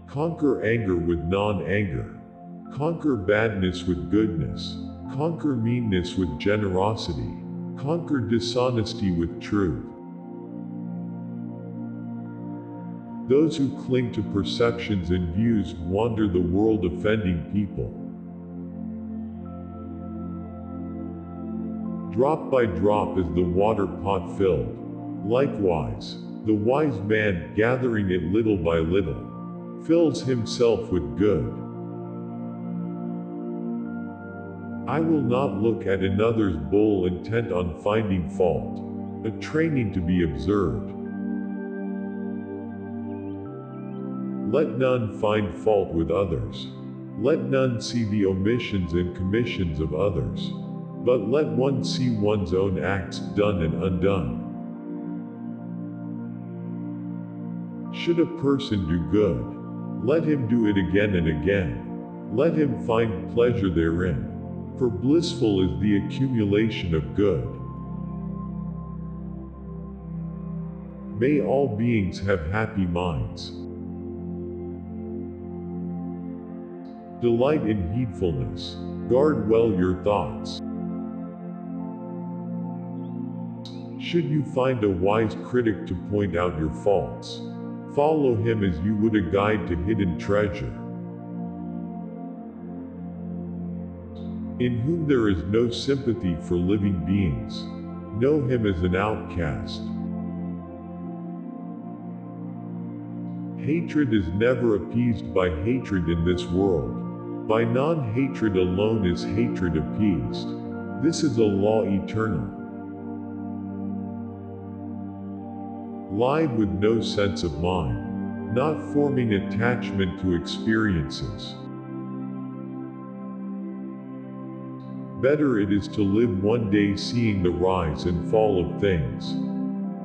Conquer anger with non-anger. Conquer badness with goodness. Conquer meanness with generosity. Conquer dishonesty with truth. Those who cling to perceptions and views wander the world offending people. Drop by drop is the water pot filled. Likewise, the wise man, gathering it little by little, fills himself with good. I will not look at another's bull intent on finding fault, a training to be observed. Let none find fault with others. Let none see the omissions and commissions of others. But let one see one's own acts done and undone. Should a person do good, let him do it again and again. Let him find pleasure therein. For blissful is the accumulation of good. May all beings have happy minds. Delight in heedfulness. Guard well your thoughts. Should you find a wise critic to point out your faults, follow him as you would a guide to hidden treasure. In whom there is no sympathy for living beings, know him as an outcast. Hatred is never appeased by hatred in this world. By non-hatred alone is hatred appeased. This is a law eternal. Lie with no sense of mind, not forming attachment to experiences. Better it is to live one day seeing the rise and fall of things,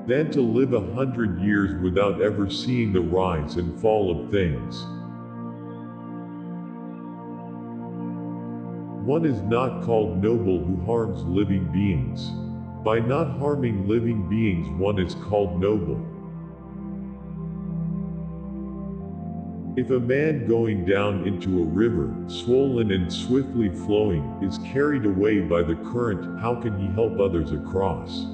than to live 100 years without ever seeing the rise and fall of things. One is not called noble who harms living beings. By not harming living beings one is called noble. If a man going down into a river, swollen and swiftly flowing, is carried away by the current, how can he help others across?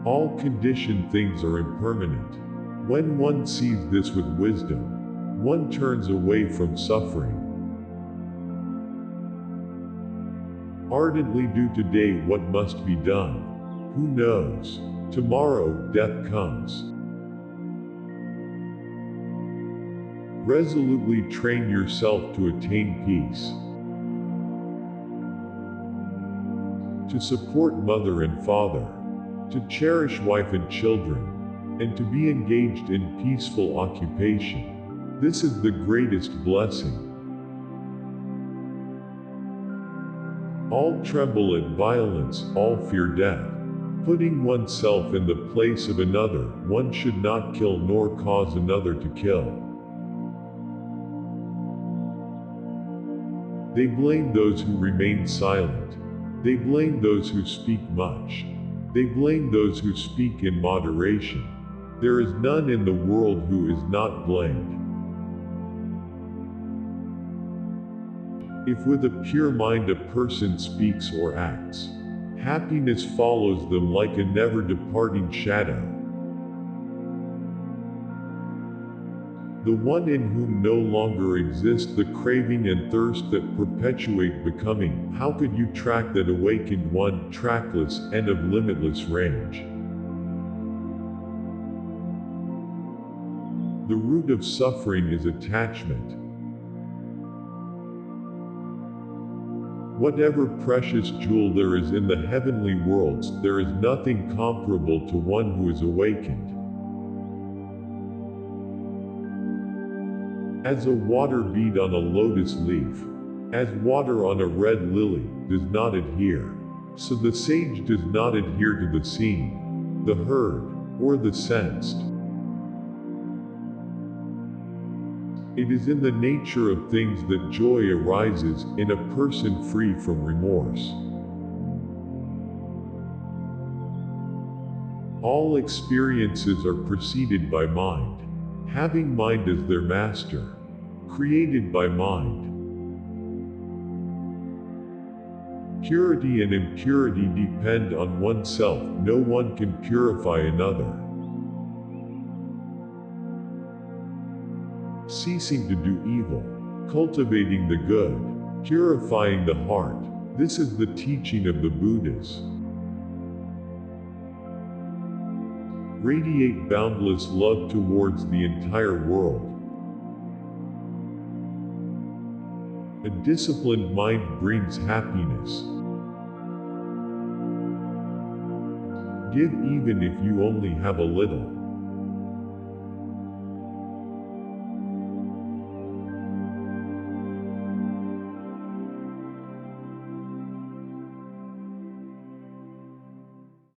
All conditioned things are impermanent. When one sees this with wisdom, one turns away from suffering. Ardently do today what must be done. Who knows? Tomorrow, death comes. Resolutely train yourself to attain peace. To support mother and father. To cherish wife and children. And to be engaged in peaceful occupation. This is the greatest blessing. All tremble at violence, all fear death. Putting oneself in the place of another, one should not kill nor cause another to kill. They blame those who remain silent. They blame those who speak much. They blame those who speak in moderation. There is none in the world who is not blamed. If with a pure mind a person speaks or acts, happiness follows them like a never-departing shadow. The one in whom no longer exists the craving and thirst that perpetuate becoming, how could you track that awakened one, trackless, and of limitless range? The root of suffering is attachment. Whatever precious jewel there is in the heavenly worlds, there is nothing comparable to one who is awakened. As a water bead on a lotus leaf, as water on a red lily, does not adhere, so the sage does not adhere to the seen, the heard, or the sensed. It is in the nature of things that joy arises, in a person free from remorse. All experiences are preceded by mind. Having mind as their master. Created by mind. Purity and impurity depend on oneself. No one can purify another. Ceasing to do evil. Cultivating the good. Purifying the heart. This is the teaching of the Buddhas. Radiate boundless love towards the entire world. A disciplined mind brings happiness. Give even if you only have a little.